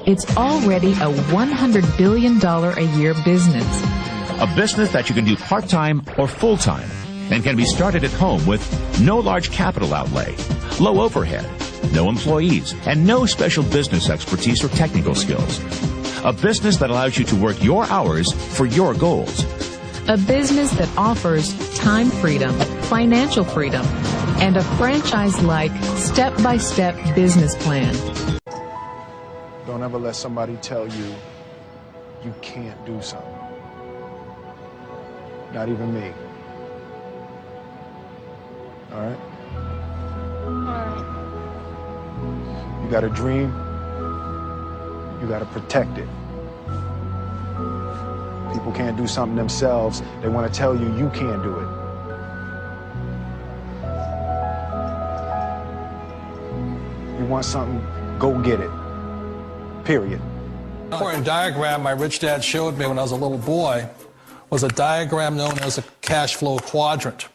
It's already a $100 billion a year business. A business that you can do part-time or full-time and can be started at home with no large capital outlay, low overhead, no employees, and no special business expertise or technical skills. A business that allows you to work your hours for your goals. A business that offers time freedom, financial freedom, and a franchise-like, step-by-step business plan. Don't ever let somebody tell you you can't do something. Not even me. All right? You got a dream, you got to protect it. People can't do something themselves. They want to tell you you can't do it. You want something, go get it. Period. The important diagram my rich dad showed me when I was a little boy was a diagram known as a cash flow quadrant.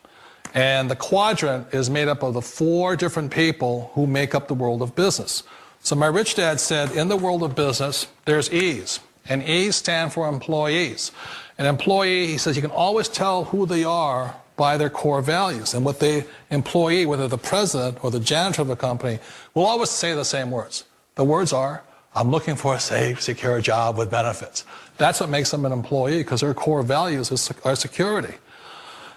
And the quadrant is made up of the 4 different people who make up the world of business. So my rich dad said, in the world of business, there's E's. And E's stand for employees. An employee, he says, you can always tell who they are by their core values. And what the employee, whether the president or the janitor of the company, will always say the same words. The words are, I'm looking for a safe, secure job with benefits. That's what makes them an employee, because their core values are security.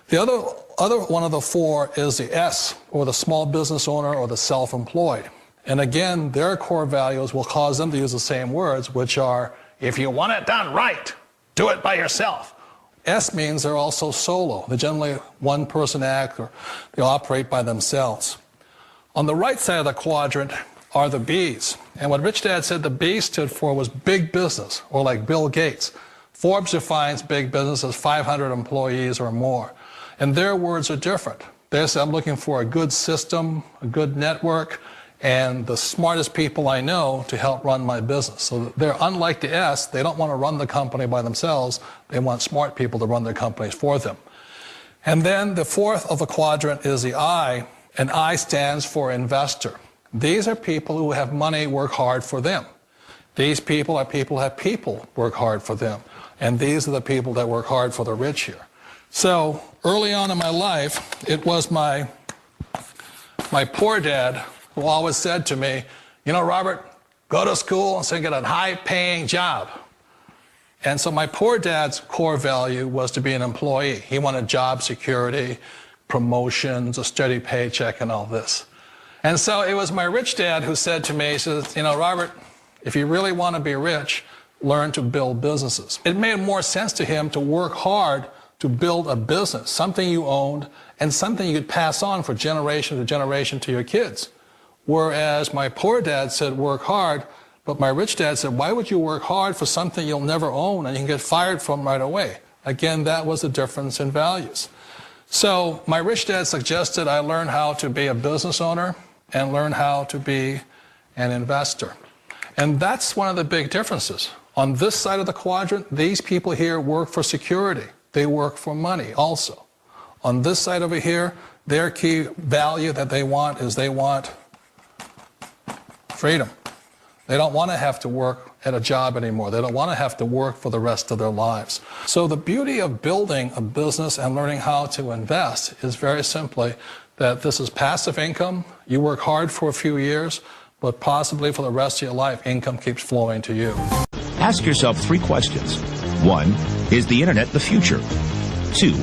The other one of the 4 is the S, or the small business owner or the self-employed. And again, their core values will cause them to use the same words, which are, if you want it done right, do it by yourself. S means they're also solo. They're generally one-person act, or they operate by themselves. On the right side of the quadrant are the B's. And what Rich Dad said the B stood for was big business, or like Bill Gates. Forbes defines big business as 500 employees or more. And their words are different. They say, I'm looking for a good system, a good network, and the smartest people I know to help run my business. So they're unlike the S. They don't want to run the company by themselves. They want smart people to run their companies for them. And then the 4th of the quadrant is the I, and I stands for investor. These are people who have money work hard for them. These people are people who have people work hard for them. And these are the people that work hard for the rich here. So early on in my life, it was my poor dad who always said to me, you know, Robert, go to school and get a high-paying job. And so my poor dad's core value was to be an employee. He wanted job security, promotions, a steady paycheck, and all this. And so it was my rich dad who said to me, he says, you know, Robert, if you really want to be rich, learn to build businesses. It made more sense to him to work hard to build a business, something you owned, and something you could pass on for generation to generation to your kids. Whereas my poor dad said, work hard, but my rich dad said, why would you work hard for something you'll never own and you can get fired from right away? Again, that was the difference in values. So my rich dad suggested I learn how to be a business owner and learn how to be an investor. And that's one of the big differences. On this side of the quadrant, these people here work for security. They work for money also. On this side over here, their key value that they want is they want freedom. They don't want to have to work at a job anymore. They don't want to have to work for the rest of their lives. So the beauty of building a business and learning how to invest is very simply that this is passive income. You work hard for a few years, but possibly for the rest of your life, income keeps flowing to you. Ask yourself 3 questions. 1, is the internet the future? 2,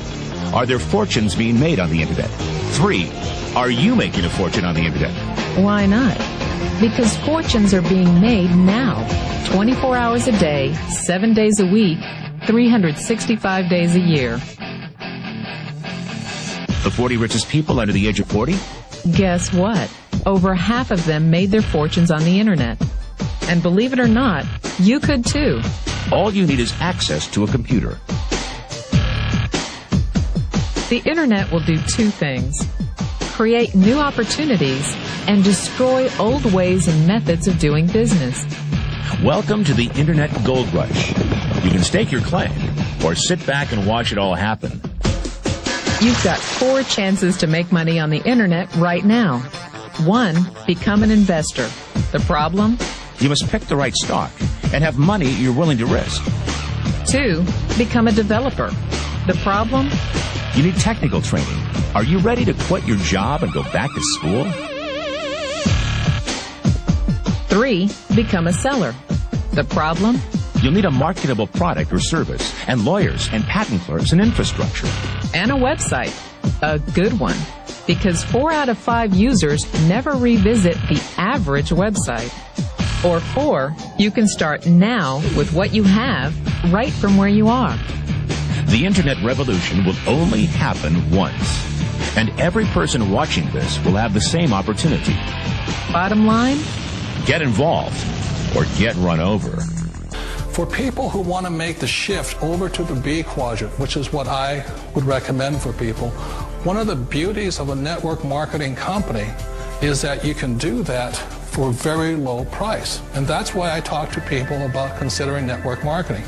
are there fortunes being made on the internet? 3, are you making a fortune on the internet? Why not? Because fortunes are being made now, 24 hours a day, 7 days a week, 365 days a year. The 40 richest people under the age of 40? Guess what? Over half of them made their fortunes on the internet. And believe it or not, you could too. All you need is access to a computer. The internet will do 2 things: create new opportunities and destroy old ways and methods of doing business. Welcome to the Internet Gold Rush. You can stake your claim or sit back and watch it all happen. You've got 4 chances to make money on the internet right now. 1, become an investor. The problem? You must pick the right stock and have money you're willing to risk. 2. Become a developer. The problem? You need technical training. Are you ready to quit your job and go back to school? 3. Become a seller. The problem? You'll need a marketable product or service, and lawyers and patent clerks and infrastructure. And a website. A good one. Because 4 out of 5 users never revisit the average website. Or 4, you can start now with what you have right from where you are. The Internet revolution will only happen once. And every person watching this will have the same opportunity. Bottom line? Get involved or get run over. For people who want to make the shift over to the B quadrant, which is what I would recommend for people, one of the beauties of a network marketing company is that you can do that for a very low price. And that's why I talk to people about considering network marketing.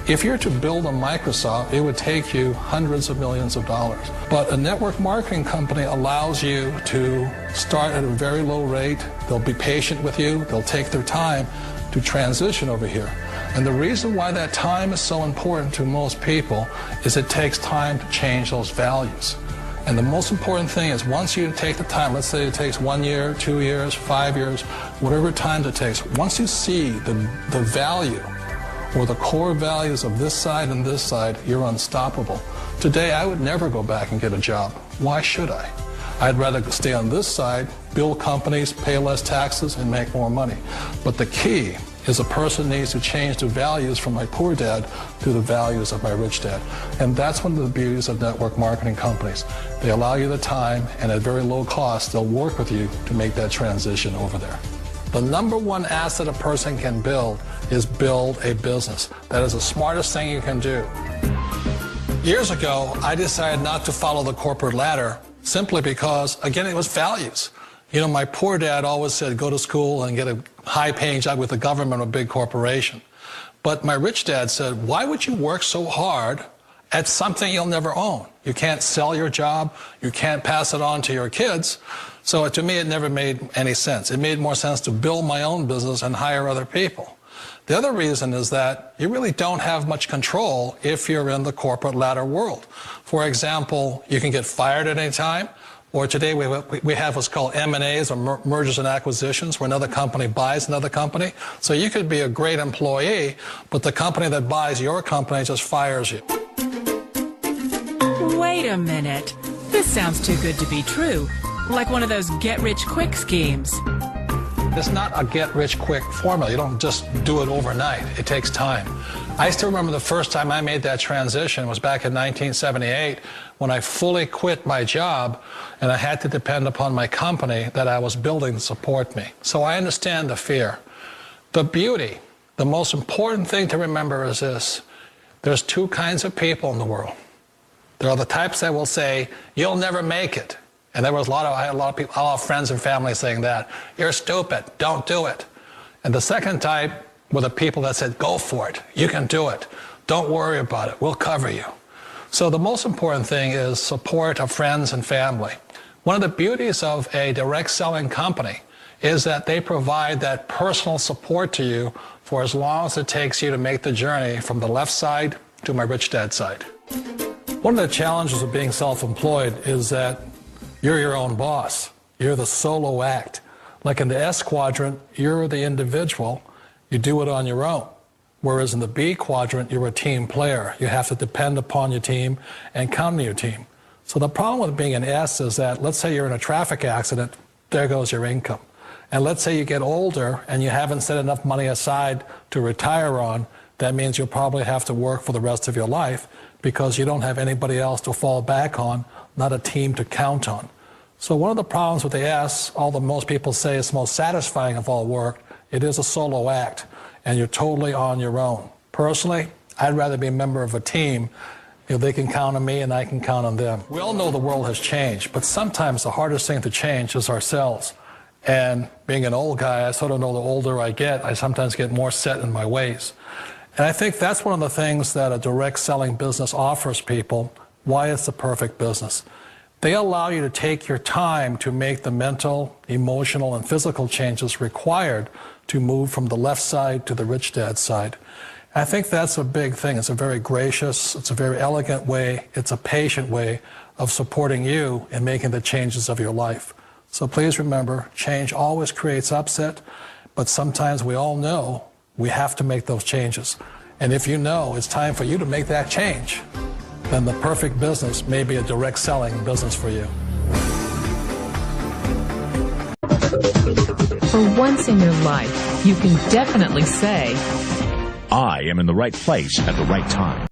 If you're to build a Microsoft, it would take you hundreds of millions of dollars. But a network marketing company allows you to start at a very low rate. They'll be patient with you. They'll take their time to transition over here. And the reason why that time is so important to most people is it takes time to change those values. And the most important thing is once you take the time, let's say it takes 1 year, 2 years, 5 years, whatever time it takes, once you see the value or the core values of this side and this side, you're unstoppable. Today, I would never go back and get a job. Why should I? I'd rather stay on this side, build companies, pay less taxes, and make more money. But the key is a person needs to change the values from my poor dad to the values of my rich dad. And that's one of the beauties of network marketing companies. They allow you the time, and at very low cost, they'll work with you to make that transition over there. The number one asset a person can build is build a business. That is the smartest thing you can do. Years ago, I decided not to follow the corporate ladder simply because, again, it was values. You know, my poor dad always said, go to school and get a high-paying job with the government or a big corporation. But my rich dad said, why would you work so hard at something you'll never own? You can't sell your job. You can't pass it on to your kids. So to me, it never made any sense. It made more sense to build my own business and hire other people. The other reason is that you really don't have much control if you're in the corporate ladder world. For example, you can get fired at any time. Or today we have what's called M&As, or mergers and acquisitions, where another company buys another company. So you could be a great employee, but the company that buys your company just fires you. Wait a minute. This sounds too good to be true. Like one of those get-rich-quick schemes. It's not a get-rich-quick formula. You don't just do it overnight. It takes time. I still remember the first time I made that transition was back in 1978 when I fully quit my job and I had to depend upon my company that I was building to support me. So I understand the fear. The beauty, the most important thing to remember is this. There's 2 kinds of people in the world. There are the types that will say, you'll never make it. And there was I had a lot of people, a lot of friends and family saying that. You're stupid. Don't do it. And the second type were the people that said, go for it. You can do it. Don't worry about it. We'll cover you. So the most important thing is support of friends and family. One of the beauties of a direct selling company is that they provide that personal support to you for as long as it takes you to make the journey from the left side to my rich dad side. One of the challenges of being self-employed is that you're your own boss. You're the solo act. Like in the S quadrant, you're the individual. You do it on your own. Whereas in the B quadrant, you're a team player. You have to depend upon your team and count on your team. So the problem with being an S is that, let's say you're in a traffic accident, there goes your income. And let's say you get older and you haven't set enough money aside to retire on, that means you'll probably have to work for the rest of your life because you don't have anybody else to fall back on, not a team to count on. So one of the problems with the S, although most people say it's the most satisfying of all work, it is a solo act, and you're totally on your own. Personally, I'd rather be a member of a team. You know, they can count on me and I can count on them. We all know the world has changed, but sometimes the hardest thing to change is ourselves. And being an old guy, I sort of know the older I get, I sometimes get more set in my ways. And I think that's one of the things that a direct selling business offers people, why it's the perfect business. They allow you to take your time to make the mental, emotional, and physical changes required to move from the left side to the rich dad side. I think that's a big thing. It's a very gracious, it's a very elegant way, it's a patient way of supporting you in making the changes of your life. So please remember, change always creates upset, but sometimes we all know we have to make those changes. And if you know it's time for you to make that change, then the perfect business may be a direct selling business for you. For once in your life, you can definitely say, I am in the right place at the right time.